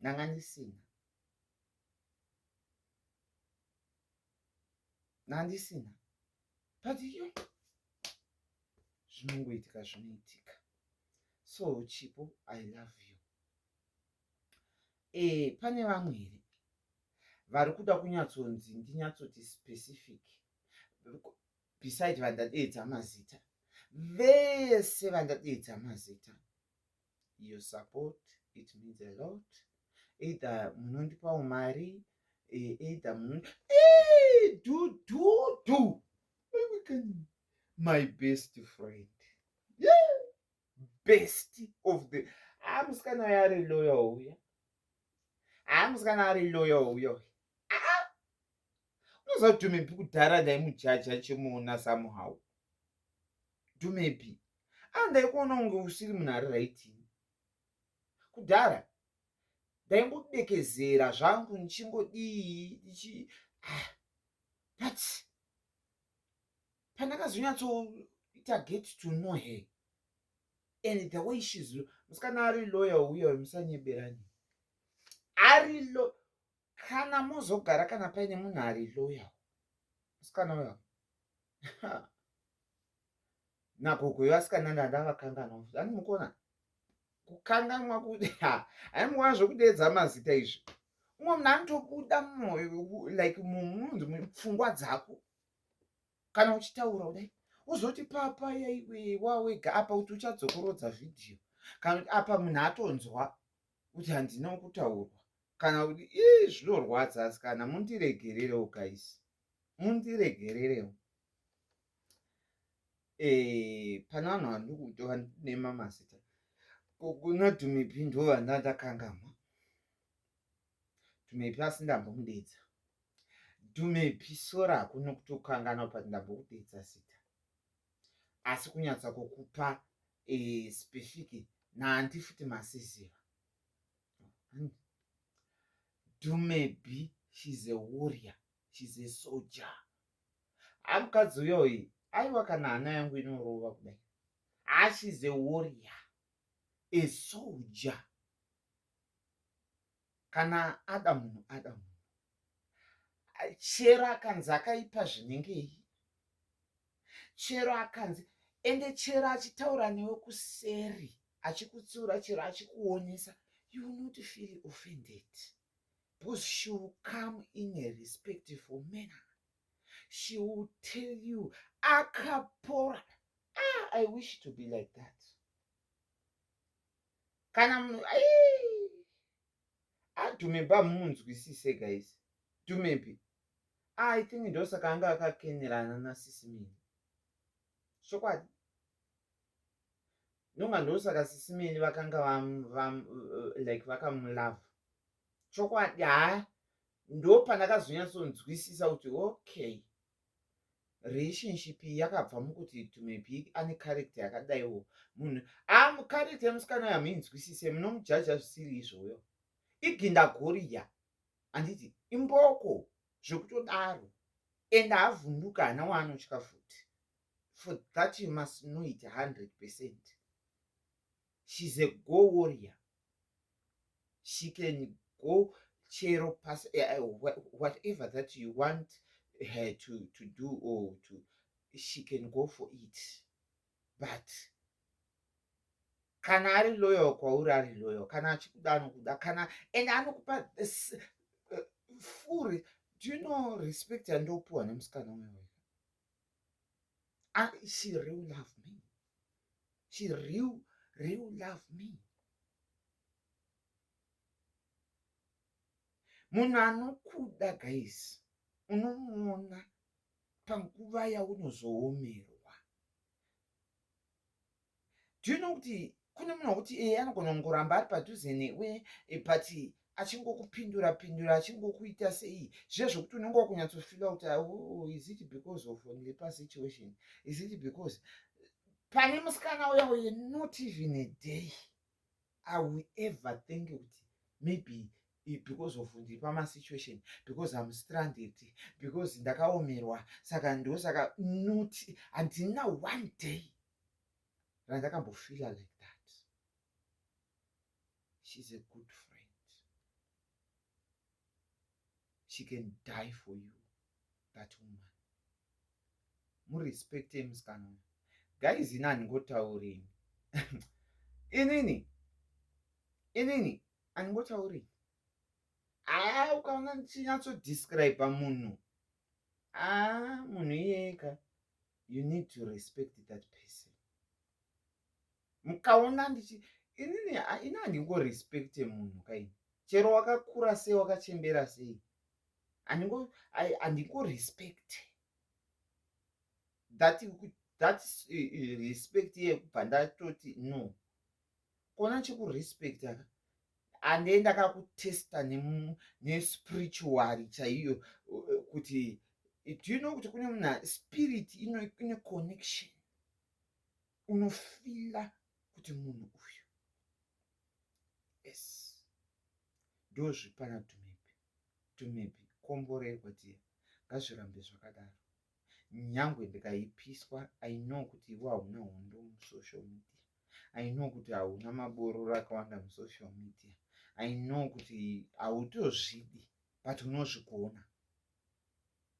nanga ndisina but yo zvinoitika. So Chipo, I love you. Pane vamwe here vari kuda kunyatsonzi ndinyatsoti specific beside vandadeedza mazita vese vandadeedza mazita. Your support, it means a lot. Either munondipawo mari, either do. My best friend. Yeah. Best of the musikana yari loyal uya. Musikana ari loyal uya. Unoziva kuti Dhumepi kudhara ndaimujaja chimuona somehow. Dhumepi ndaikuona kunge usiri munhu ari raitini. Kudhara ndaingodekezera zvangu ndichingodii but pandakazonyatsoita get to know her and the way she's musikana ari loyal uyo musanyeberani. Ari kana mozogara kana paine munhu ari loyal musikana uyo nagogo yevasikana ndandavakangana animukona kukanganwa kuti animukona zvokudeedza mazita izvi umwe munhu anotobuda mumwoyo like munhu mupfungwa dzako kana uchitaura kudai uzoti papa yaiwe wawega apa kuti uchadzokorodza vhidhiyo kana kuti apa munhu atonzwa kuti handina kutaurwa kana kuti zvinorwadza asi kana mundiregererewo guys mundiregererewo. Pana vanhu vandikutova nema mazita kuna Dhumepi ndo vandandakangamwa. Dhumepi asi ndambomudeedza. Dhumepi sora hakuna kutokangana kuti ndambokudeedza zita asi kunyatsa kukupa specific nandi futi masiziva. Dhumepi, she's a warrior, she's a soldier. Mukadzi uyoyi aiwa kana hana yangu inorova kudai. She's a warrior, a soldier. Kana Adamu chero akanzi akaipa zvinengei, chero akanzi ende chero achitaura newe kuseri achikutsiura chero achikuonesa, you will not feel offended because she will come in a respectful manner. She will tell you akapora. I wish to be like that. Kana munhu Dhumepi munzwisise guys. Dhumepi I think ndosaka anga akakenerana naSisimeni. Chokwadi nonga ndosaka Sisimeni vakanga like vakamulava. Chokwadi ndo pandakazonyatsonzwisisa kuti okay, relationship yakabva mukuti Dhumepi ane character yakadaiwo. Munhu character yemusikana yamuinzwisise munomujaja zvisiri izvoyo. Iginda goriya handiti imboko zvekutodaro ende havhunduka hana waanotya futi. For that you must know it 100%. She's a go warrior. She can go chero pass whatever that you want her to do or to, she can go for it. But kana ari loyal kwauri ari loyal, kana achikuda anokuda, kana and anokupa full. Do you know respect yandopuwa nemusikana uyoyo? She real love me. She real love me. Munhu anokuda guys unomuona panguva yaunozoomerwa. Do you know kuti kune munhu wokuti anogona kungoramba ari padhuze newe but achingokupindura achingokuita sei zviye zvokuti unenge wakunyatsofila kuti is it because of only situation, is it because pane musikana uya not even a day I will ever think kuti maybe because of ndipama situation, because I'm stranded, because ndakaomerwa saka ndosaka not handina one day randakambofila like that. She's a good friend. she can die for you, that woman. Murespecte musikana uyu. Guys, ini handingotaureni. inini handingotaureni. Ukaona ndichinyatso-describe munhu, munhu iyeka, you need to respect that person. Mukaona ini handingorespecte munhu kaini. Chero wakakura sei, wakachembera sei, handingorespecte. That respect yekubva ndatoti no. Kona chekurespect aka handei ndakakutesta nespiritual chaiyo kuti do you know kuti kune munhu spirit ine connection. Unofila kuti munhu uyu. Yes. Ndozvipana tumepi komborerwa tiya. Ngazvirambe zvakadaro. Nyangwe ndikaipiswa, I know kuti iwe hauna hondo musocial media. I know kuti hauna mabororo akawanda musocial media. I know kuti hautozvidi but unozvigona.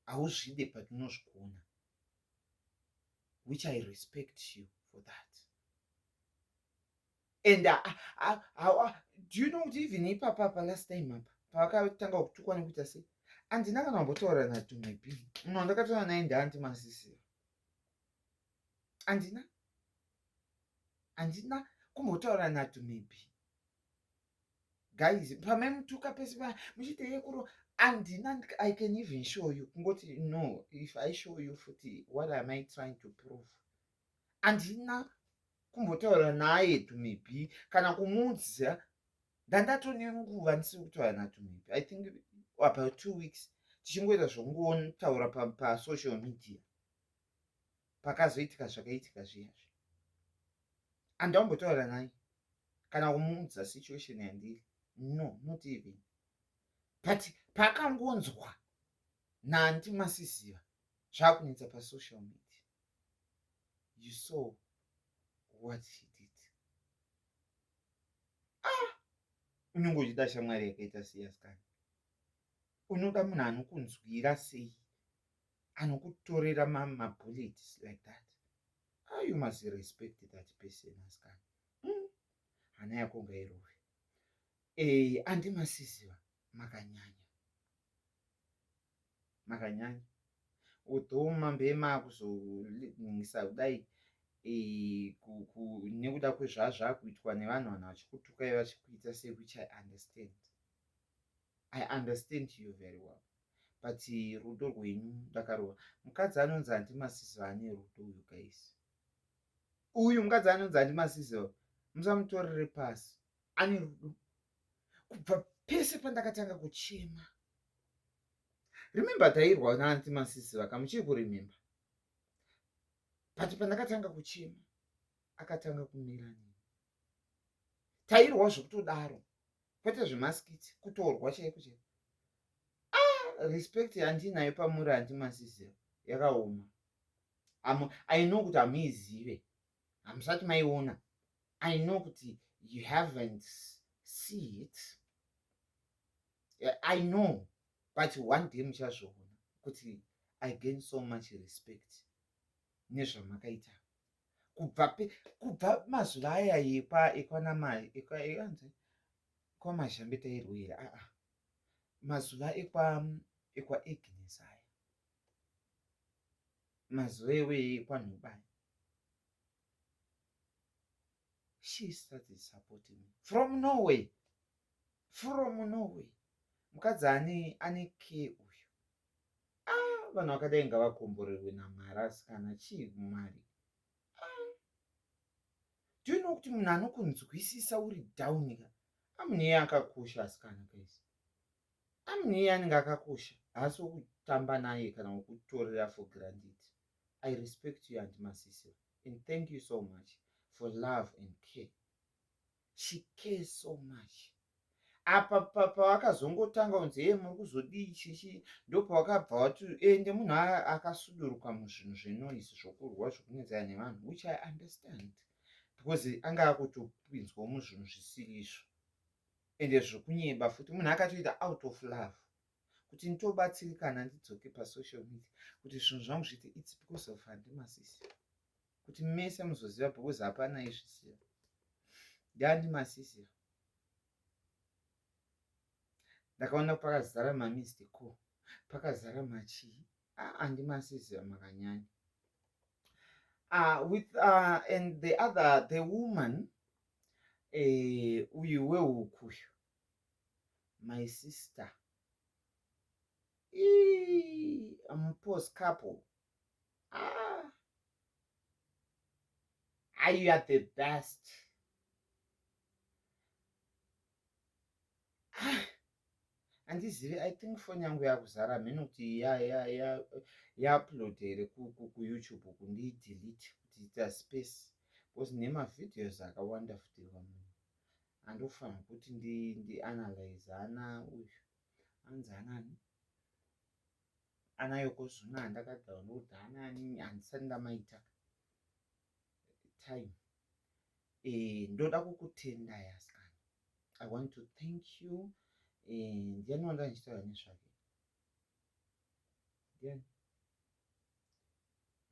Hauzvidi but unozvigona. Which I respect you for that. And do you know kuti even ipapa last time apa pavakatanga kutukwa nekuita sei, handina kana kumbotaura natumepi. Munhu ndakataura naye ndeandimasisira. Handina kumbotaura natumepi. Guys, pamemutuka pese pa muchite yekuro, handina. I can even show you. Kungoti no, if I show you futi, what am I trying to prove? Handina kumbotaura naye tumepi kana kumuudza. Ndandatone nguva ndisiri kutaura natumepi. I think about 2 weeks tichingoita zvongotaura pasocial media pakazoitika zvakaitika zviyazvi. Handambotaura naye kana kumuudza situation yandiri. No, not even. But pakangonzwa nandimasisiva zvakunetsa pasocial media, you saw what he did. Unenge uchida shamwari yakaita seyasikana. Unoda munhu anokunzwira sei, anokutorera mabullets like that. You must respect that person, asikana. Hana yako ngairove. Andimasisiva makanyanya. Although mambe makuzoningisa kudai nekuda kwezvazvakuitwa nevanhu vachikutukai vachikuita sei, which I understand. I understand you very well. But rudo rwenyu ndakarova. Mukadzi anonzi Andimasisiva ane rudo uyu, guys. Uyu mukadzi anonzi Andimasisiva musamutorere pasi. Ane rudo. Kubva pese pandakatanga kuchema. Remember tairwa naAndimasisiva kamuchiri kuremember. But pandakatanga kuchema akatanga kumira nini. Tairwa zvokutodaro. Kwete zvemaskiti, kutorwa chaiko. Respect handinayo pamuri Andimasisiva yakaoma. I know kuti hamuizive. Hamusati maiona. I know kuti you haven't see it. I know. But one day muchazvoona kuti I gain so much respect nezvamakaita. Kubva mazuva aya kwamazhambe tairwira. Mazuva ekwa Agnes aya. Mazuva ekwanhubaya. She started supporting me. From Norway. Mukadzi ane care uyu. Vanhu vakadai ngavakomborerwe naMwari, asikana chii mumari. Do you know kuti munhu anokunzwisisa uri down ka? Munhu iye akakosha, asikana guys. Munhu iye anenge akakosha. Haasi wokutamba naye kana wokutorera for granted. I respect you, Andimasisiva, and thank you so much for love and care. She cares so much. Apa pavakazongotanga kunzi muri kuzodii chichi, ndopavakabva vati ende munhu akasuduruka muzvinhu zvenoisi zvokurwa zvokunetsana nevanhu, which I understand because anga akutopinzwa muzvinhu zvisiri izvo ende zvokunyeba futi. Munhu akatoita out of love kuti nditobatsirikana ndidzoke pasocial media kuti zvinhu zvangu zviite its because of handimasisi kuti mese muzoziva because hapana izvisiva ndehandimasisi ndakaona pakazara mamist call pakazara machii handimasisi makanyanya with and the woman uyu wehukuyu my sister post couple you are the best handizivi I think phone yangu yakuzara mhino kuti yaupload here kuyoutube kundiidelete kuti ita space because nemavhideos akawanda futirwa munhu handofanira kuti ndianalyze ana uyu anzi anani ana yokozuna handakadownload anani handisati ndamaita time ndoda kukutenda yaskana I want to thank you ndiani wanga ndichitaura nezvake ndiani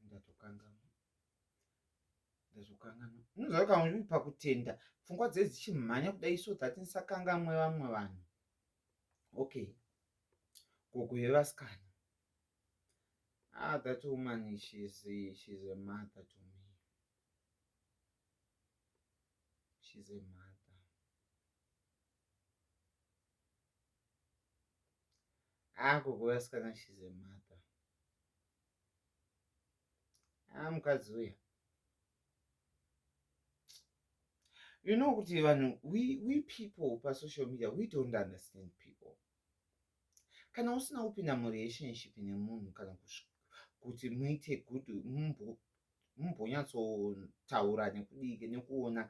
ndatokangama unoziva kana uri pakutenda pfungwa dzedu dzichimhanya kudai so that ndisakangamwe vamwe vanhu okay gogo yevasikana that woman she's a mother to me. She's a mother. Gogo yevasikana she's a mother. Mukadzi uya you know kuti vanhu we people pasocial media we don't understand people. Kana usina kupinda murelationship nemunhu kana kuti muite good mumbonyatsotaura nekudike nekuona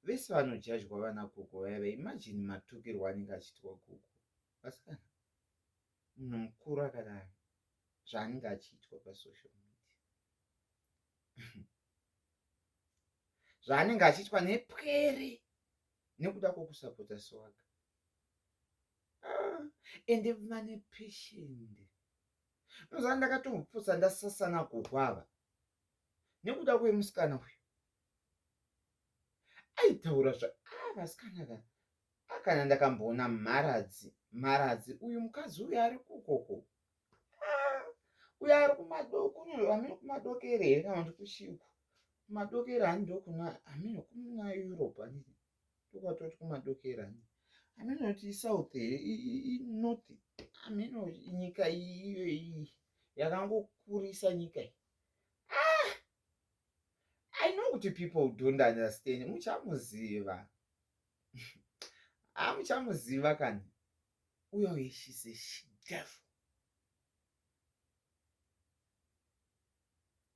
vese vanojajwa vana gogo vaya imagine matukirwo anenge achiitwa gogo vasikana munhu mukuru akadaro zvaanenge achiitwa pasocial media zvaanenge achiitwa nepwere nekuda kwokusapota swaga ende vane patient noziva ndakatomboputsa ndasasana gogo ava nekuda kwemusikana uyu aitaura vasikana kana ndakamboona mharadzi uyu mukadzi uyu ari kukoko uyu ari amene kumadokere here kana kuti kuchiku kumadokere hani ndokuna amene kuna europe ani tokwatoti kumadokere ani amene kuti south here north amene nyika iyo iyi yakangokurisa nyika iyi I know kuti people don't understand muchamuziva muchamuziva kani uyo she's a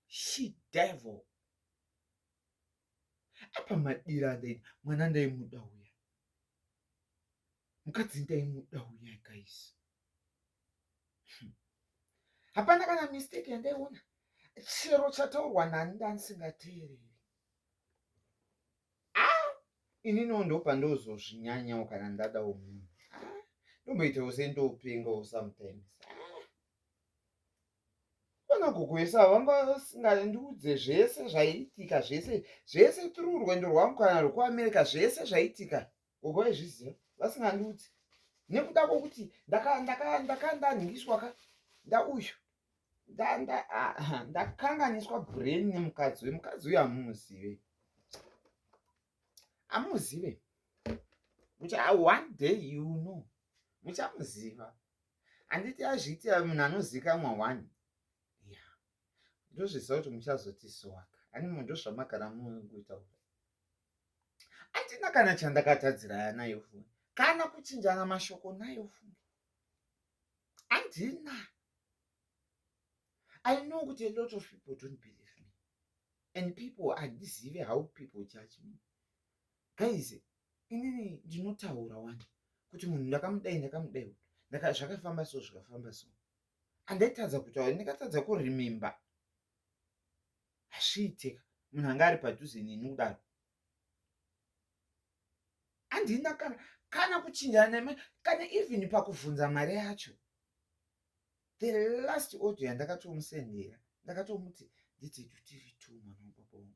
she devil apa madira ndaini mwana ndaimuda uya mukadzi ndaimuda uya guys hapana kana mistake yandaiona chero chataurwa nani ndandisingateereri ininiwo ndopa ndozozvinyanyawo kana ndadawo munhu ndomboitawo sendopengawo sometimes ona gogo yesa vangasingandiudze zvese zvaiitika zvese tiri rwendo rwangu kana rwekuamerica zvese zvaiitika gogo vaizviziva vasingandiudzi nekuda kwokuti ndakandaningiswa ka ndauyu ndakanganiswa brain nemukadzi uyu amuzive kuti one day you know muchamuziva handiti azviitira munhu anozikamwa one ndozviziva kuti muchazoti swaka ani munhu ndozvamakara muitaura atina kana chandakatadzira nayo funge kana kuchinjana mashoko nayo funge handina. I know that a lot of people don't believe me. And people are deceiving how people judge me. Guys, inini ndinotaura wani kuti munhu ndakamudai zvakafamba so handaitadza kutaura ndakatadza kuremember hazviitika munhu anga ari padhuze neni kudaro handina kana kuchinjana kana even pakubvunza mari yacho the last audio yandakatomusendera ndakatomuti nditetu tiri two mwana wababa wangu.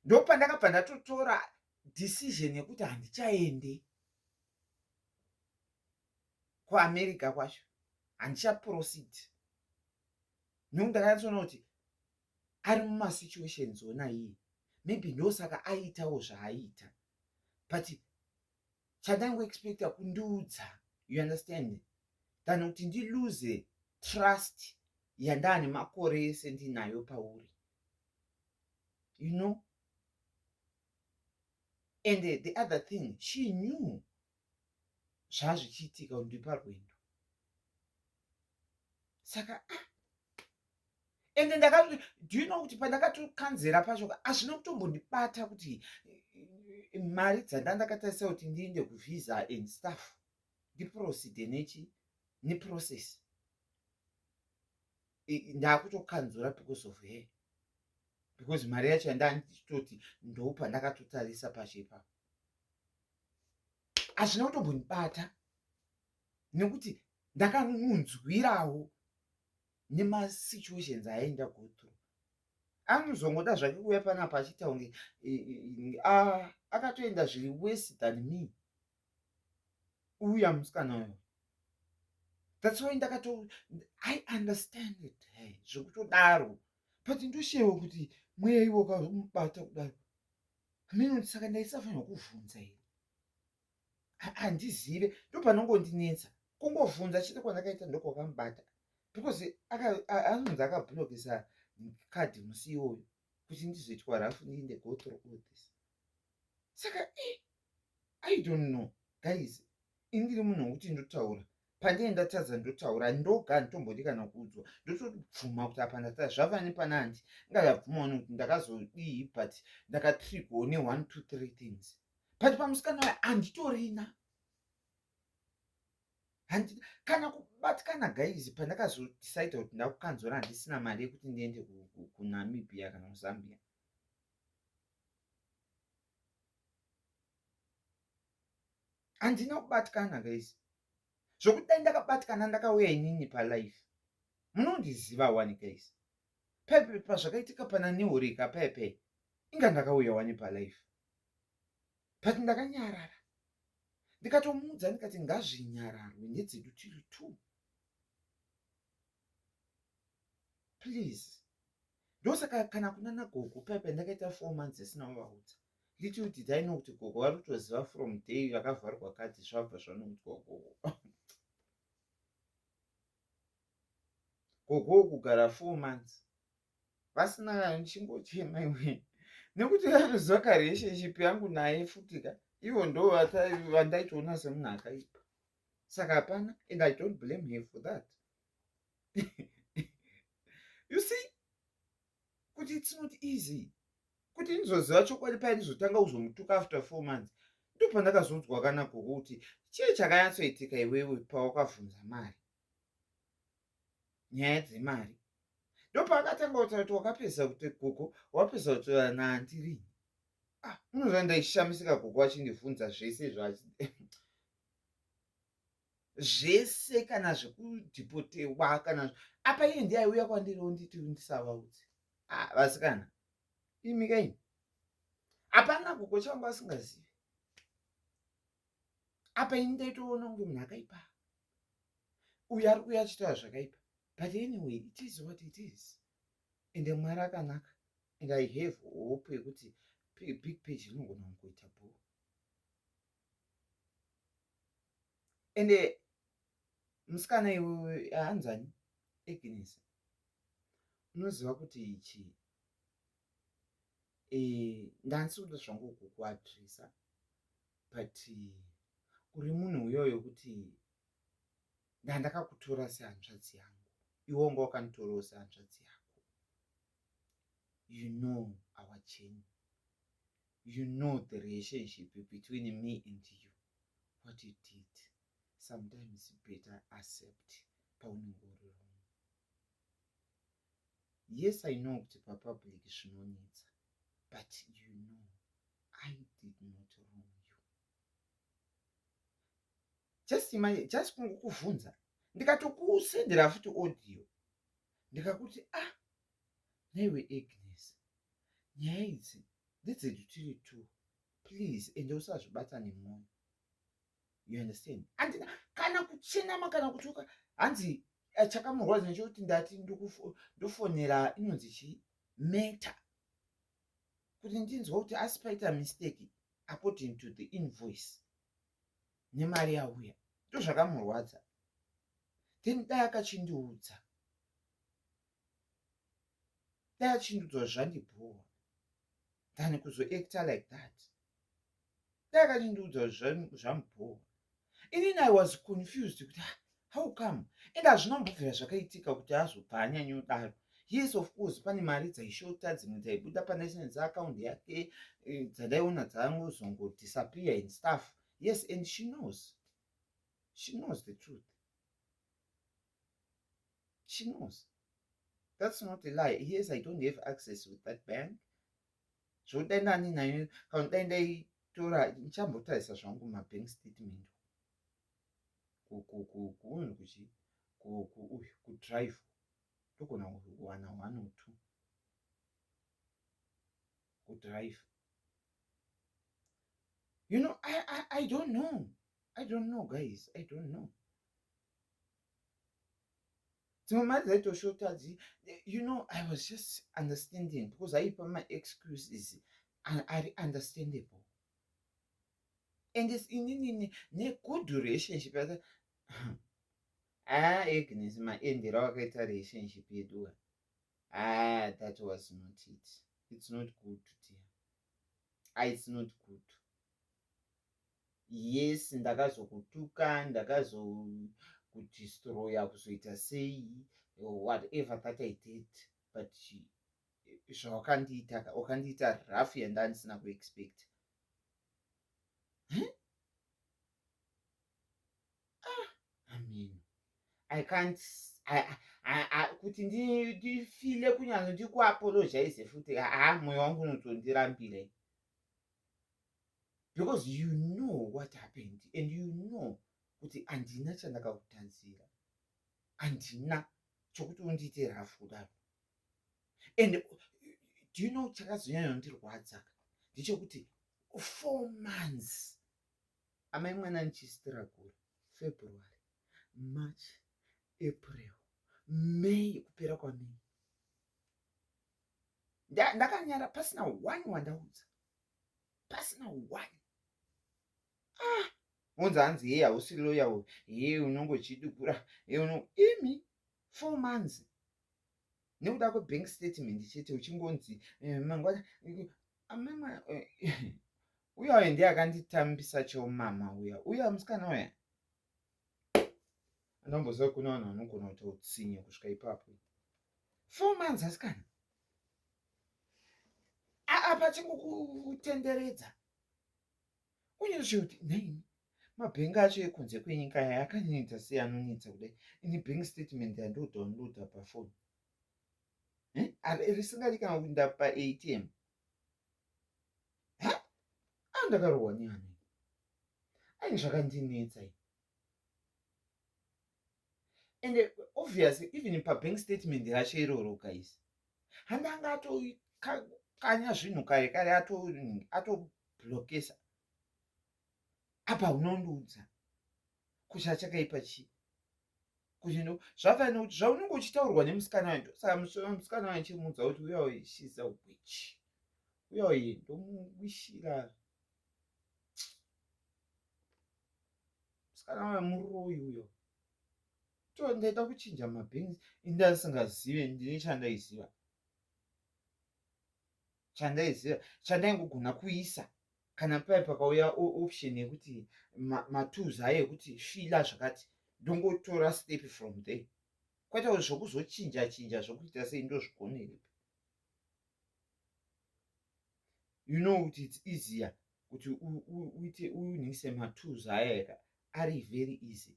Ndopandakabva ndatotora decision yekuti handichaende kuAmerica kwacho, handichaproceed. Nokuti ndakatoona kuti ari mumasituations ona iyi, maybe ndosaka aitawo zvaaita, but chandangoexpecta kundiudza, you understand, than kuti ndilose trust yandane makore ese ndinayo pauri, you know. And the other thing, she knew zvazvichiitika kuti parwendo. Saka and do you know kuti pandakatokanzera pacho hazvina kutombondibata kuti mari dzandandakatarisa kuti ndiende kuvisa and stuff ndiprocede neprocess ndakutokanzura because of her, because mari yacho yandanditoti ndopa ndakatotarisa pachepa. Hazvina kutombondibata nekuti ndakamunzwirawo nemasituations aenda go through. Anozongoda zvake kuuya panapa achiita kunge akatoenda zviri worse than me uya musikana uyo. That's why I understand it, zvekutodaro, but ndoshewa kuti mweya iwo ukamubata kudaro. Ameno saka ndaisafanira kuvhunza here, handizive, ndopanongondinetsa kungovhunza chete kwandakaita ndokwakamubata, because anonzi akablokisa kadhi musi iwoyo kuti ndizoitwa rafu ndiinde go through all this. Saka I don't know guys, indiri munhu wekuti ndotaura pandienda tadza ndotaura, ndoga nditombodi kana kuudzwa ndotobvuma kuti apa ndata zvava nepanandi ngazabvumawo nekuti ndakazodii, but ndakatrigwa ne 1 2 3 things, but pamusikana wayo handitorina kana kubatikana guys. Pandakazodecide kuti ndakukanzura handisina mari yekuti ndiende kuNamibia kana kuZambia, handina kubatikana guys. Zvokuti dai ndakabatikana ndakauya inini palife, munondiziva wani guys. Pepe pazvakaitika pana Nehoreka pepe inga ndakauya wani palife, but ndakanyarara. Ndikatomuudza ndikati ngazvinyararwe nedzedu tiri two, please. Ndosaka kana kunana gogo pepe ndakaita 4 months isina kuvaudza. Little did I know kuti gogo vari kutoziva from day yakavharwa kati zvabva zvanoudwa gogo. Gogo kugara 4 months vasina nchingochema iwe, nekuti anoziva karelationship yangu naye futika, ivo ndo vandaitoona semunhu akaipa. Saka hapana, and I don't blame her for that. You see, kuti it's not easy kuti ndizoziva chokwadi paya ndizotanga kuzomutuka after 4 months. Ndopandakazonzwa kana gogo kuti chii chakanyatsoitika iwewe pawakavhunza mari, nyaya dzemari. Ndopaakatanga kutaura kuti wakapedza kuti gogo wapedza kutaura naandirini. Unoziva ndaishamisika gogo achindibvunza zvese zvese kana zvekudhipotewa kana apa iye ndiye aiuya kwandiriwo nditi ndisavaudze. Vasikana imi kaini, hapana gogo changu asingazivi. Apa ini ndaitoona kunge munhu akaipa, uyu ari kuuya achitaura zvakaipa, but anyway it is what it is. Ende Mwari akanaka, and I have hope yekuti big page inogona kungoita bhoo. Ende musikana iwe hanzani Agnes, unoziva kuti ichi ndansi kuda zvangu kukuadresa, but uri munhu uyoyo kuti ndandakakutora sehanzvadzi yangu, iwo wanga wakanditorawo sehanzvadzi yako. You know our journey, you know the relationship between me and you, what you did. Sometimes better accept paunenge uri wrong. Yes, I know kuti papublic zvinonetsa, but you know I did not wrong you. Just imagine, just kungokuvhunza ndikatokusendera futi audio ndikakuti naiwe Agnes, nyaya idzi ndedzedu tiri tu, please ende usazvibata nemwoyo, you understand. Handina kana kuchenama kana kutuka, hanzi chakamurwadza nechekuti ndati ndofonera inonzi chii Meta kuti ndinzwa kuti asi paita mistake according to the invoice nemari yauya, ndozvakamurwadza. Then dai akachindiudza zvandibhora than kuzoacta like that. Dai akachindiudza zvamubhora. Inini I was confused kuti how come, and hazvinambobvira zvakaitika kuti azobva anyanyodaro. Yes, of course, pane mari dzaishota, dzimwe dzaibuda panational account yake, dzadaiona dzangozongodisappear and stuff. Yes, and she knows the truth. She knows. That's not a lie. Yes, I don't have access with that bank. Zvodainani nayo kana dai ndaitora nchambotarisa zvangu mabank statement kudrive togona kuwana 1 or 2 kudrive. You know, I don't know. I don't know, guys. I don't know. You know, I was just understanding because my excuses are understandable. And it's in a good relationship. Agnes, my end relationship you do. That was not it. It's not good, dear. It's not good. Yes, ndakazokutuka, ndakazokudestroya kuzoita sei, whatever that I did, but zvawakandiita rough yandandisina kuexpect. I mean, I can't, kuti ndifile kunyange ndikuapologize futi, mwoyo wangu unotondirambira. Because you know what happened and you know kuti andina chandakakutanzira, andina chokuti undiite rough kudaro. And do you know chakazonyanya ndirwadza ndechekuti 4 months amai mwana ndichistruggle, February, March, April, May, kupera kwaMay ndakanyara pasina 1 wandaudza, pasina 1. Unzi hanzi hei hausi loya, hei unongochidukura, imi 4 months nekuda kwebank statement chete uchingonzi mangwana uya uya ndiye akanditambisa cheumama uya musikana uya andomboziva kuna vanhu vanogona kuti utsinye kusvika ipapo. 4 months asikana apa chingokutenderedza unyezve kuti naini mabhengi acho ekunze kwenyika yaya akanyanidza sei anonetsa kudai. Ini bank statement yandodownloada pafoni risingadi kana kuinda paATM. Ndakarohwa neani aini zvakandinetsa. And obviously even pabank statement racho iroro guys, handanga atokanya zvinhu kare atoblokesa. Apa unondiudza kuti achakaipa chii? Kuti zvafanira kuti zvaunenge uchitaurwa nemusikana wacho. Saka musikana wacho chimuudza kuti uya uyu she's a witch, uya uyu ndomuwishira. Musikana wayo muroyi uyo. Ndaida kuchinja mabhengi indasingazive. Ndine chandaingogona kuisa kana pai pakauya option yekuti matools ayo ekuti fila zvakati, ndongotora step from there. Kwete kuti zvokuzochinja zvokuita sei ndozvigonere. You know kuti it's easier kuti unise matools aya ari very easy.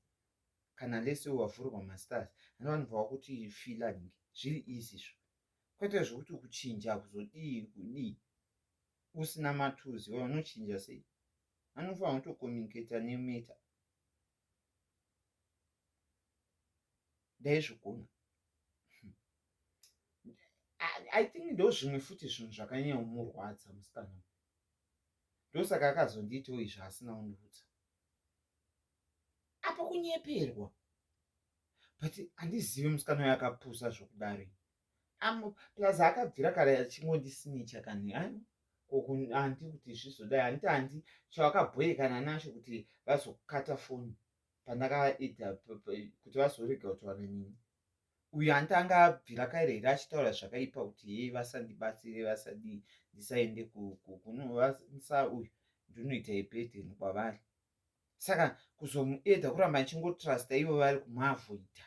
Kana lese wavhurwa masters anovanhu kuti filaning zviri easy zvo. Kwete zvokuti kuchinja kuzodii usina matools unochinja sei? Anofanira kutokomunicata neMeta. ndaizvigona. I think ndo zvimwe futi zvinhu zvakanyanyomurwadza musikana. Ndosaka akazonditiwo izvo asina undiudza. Apa kunyeperwa. But handizivi musikana uyo akapusa zvokudare. Plus akabvira kare achingondisinicha kani handi kuti zvizodai handi chavakabhoyekana nacho kuti vazokata foni pandakaita kuti vazorega kutaura neni. Uyu handitanga abvira kare here achitaura zvakaipa kuti yei vasandibatsire vasadii ndisaende kunovasa uyu ndinoita ibhedheni kwavari. Saka kuzomuedha kuramba nchingotrasta ivo vari kumuavhoidha.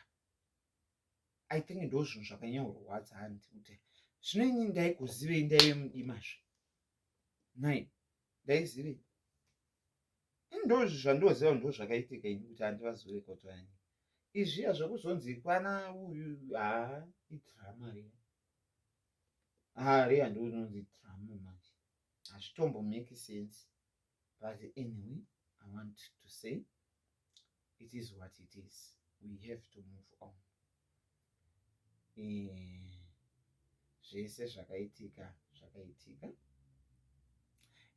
I think ndo zvinhu zvakanyaurwadza handi kuti zvino ini ndaikuzivei ndaive mudimazve nai ndaizivei ndo zvandoziva ndo zvakaitika ini kuti handivazoreka kutaura neni. Izviya zvokuzonzi kwana uyu idhirama riya ndononzi dhirama manje hazvitombomake sense. But anyway, I want to say it is what it is. We have to move on. Zvese zvakaitika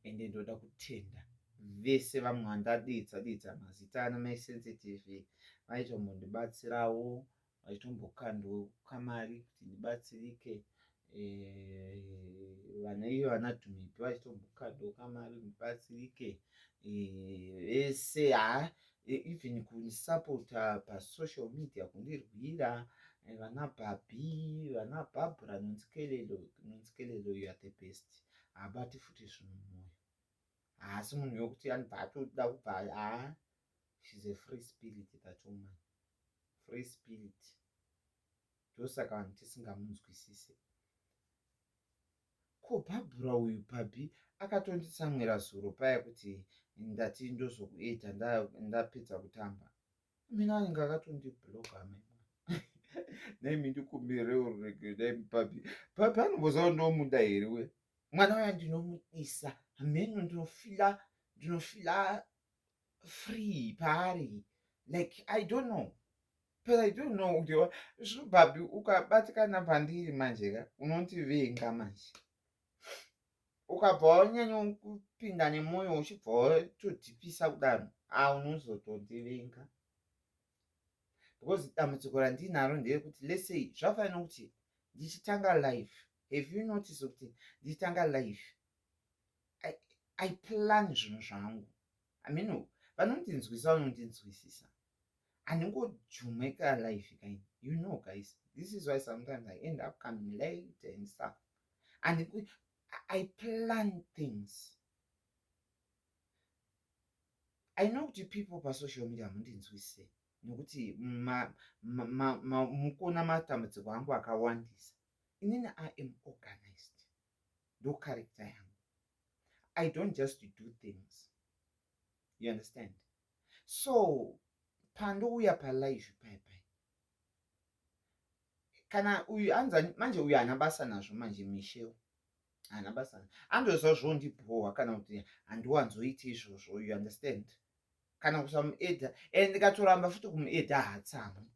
ende ndoda kutenda vese vamwe vandadedza mazita ana mai sensitive vaitombondibatsirawo vaitombokandawo kamari kuti ndibatsirike. Vana iyo vana Dhumipi vachitombokandawo kamari ndibatsirike. Vese even kunisapota pasocial media kundirwira vana Bhabhi vana Bhabhura nonzikelelo you are the best. Habati futi zvinhu mumwoyo. Asi munhu yokuti anibva atoda kubva she's a free spirit, that woman. Free spirit. Ndosaka vanhu tisingamunzwisise. Ko Bhabhura uyu Bhabhi akatonditsamwira zuro paya kuti ndati ndozokuedha ndapedza kutamba. Mina anenge akatondibhloga naimi ndikumirewo rege naimi Bhabhi. Bhabhi anomboziva ndinomuda here we. Mwana waya ndinomudisa. Mheno ndinofila free paari. Like I don't know. But I don't know kuti zvino Bhabhi ukabatikana pandiri manje ka unondivenga manje. Ukabva wanyanya kupinda nemwoyo uchibva watodhipisa kudaro unozotondivenga. Because dambudziko randinaro nderekuti let's say zvafanira kuti ndichitanga live. Have you noticed kuti ndichitanga live I plan zvinhu zvangu. I mean vanondinzwisa vanondinzwisisa. Handingodhumeka live kind. You know guys, this is why sometimes I end up coming late and stuff. And I plan things. I know the people on social media mundinzwisise nokuti mukona matambudziko angu akawandisa. Inini I am organized. No character yangu. I don't just do things. You understand? So pandouya palive paipai kana uyu anza manje uyu hana basa nazvo manje Michelle hana basa andozva zvondibhowa kana kuti handiwanzoiti izvozvo. You understand? Kana kusamuedha and ndikatoramba futi kumuedha haatsamwi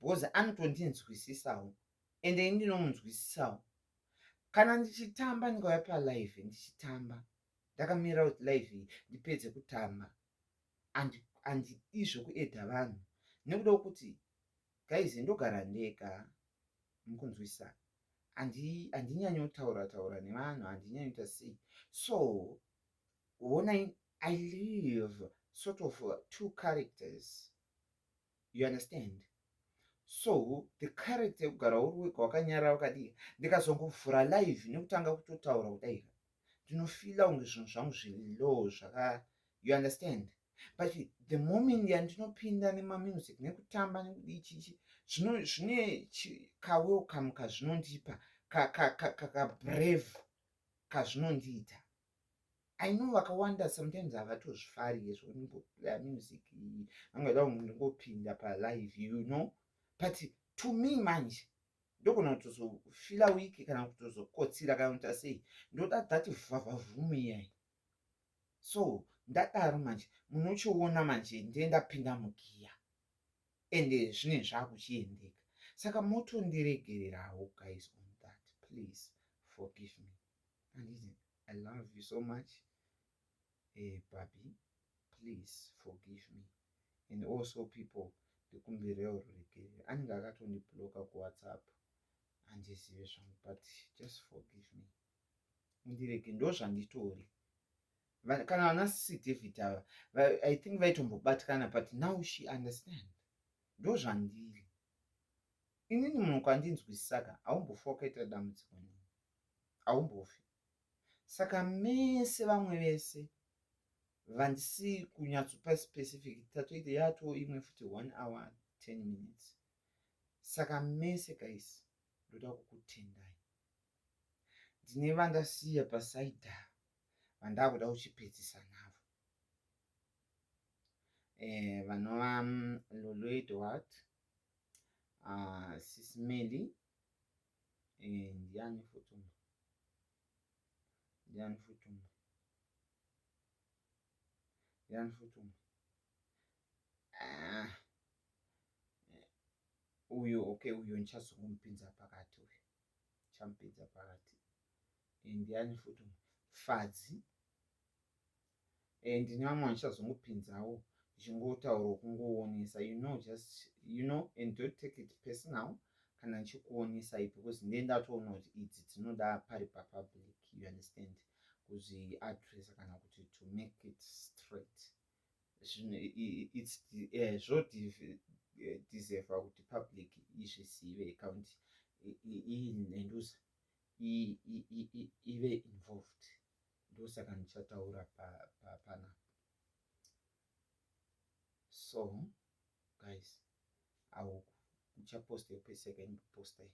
because anotondinzwisisawo ende ndinomunzwisisawo. Kana ndichitamba ndikauya palive ndichitamba ndakamira kuti live ndipedze kutamba handidi zvokuedha vanhu nekuda kuti guys ndogara ndega mukunzwisisa. Handinyanyotaura nevanhu handinyanyoita sei. So when I live sort of two characters. You understand? So the character kugara uri wega wakanyarara wakadii ndikazongovhura live nekutanga kutotaura kudai ndinofila kunge zvinhu zvangu zviri low zvaka. You understand? But the moment yandinopinda nemamusic nekutamba nekudichichi zvine kawelcome kazvinondipa kabrave kazvinondiita. I know vakawanda sometimes havatozvifari yezvonimboplaya music vangada ndingopinda palive, you know. But to me manje ndogona kutozofila wiki kana kutozokotsira kana kuti sei ndoda that vhavhavhumu iyai. So ndadaro manje munochiona manje ndendapinda mugiya. ende zvinenge zvakuchiendeka. Saka motondiregererawo guys on that, please forgive me. Handiti I love you so much, Babi, please forgive me. And also people, ndikumbirewo ruregerero. Anenge akatondibloka kuwhatsapp, handizive zvangu, but just forgive me. Mundirege, ndo zvanditori. Kana vana Sisi David ava, I think vaitombobatikana, but now she understand. Ndo zvandiri. Inini munhu kwandinzwisisaka haumbofi wakaita dambudziko nini, haumbofi. Saka mese vamwe vese vandisi kunyatsopa specific, tatoita yato imwe futi 1 hour 10 minutes. Saka mese guys, ndoda kukutendai. Ndine vandasiya pasaidha vandakuda kuchipedzisa navo, vanova Lolo Edward, Sismeli, ndiani futi uyo okay, uyo ndichazongomupinza pakati, uyo chamupinza pakati. Ndiani futi Fadzi, ndine vamwe vandichazongopinzawo ndichingotaura kungoonesa, and don't take it personal kana ndichikuonesai, because ndiye ndatoona kuti idzi dzinoda pari papublic, you understand, kuzviadresa kana kuti to make it straight. Zvodeserva kuti public izvizive kaunti iyi nhenduza ive involved. Ndosaka ndichataura panapa. So guys, I will post a second poster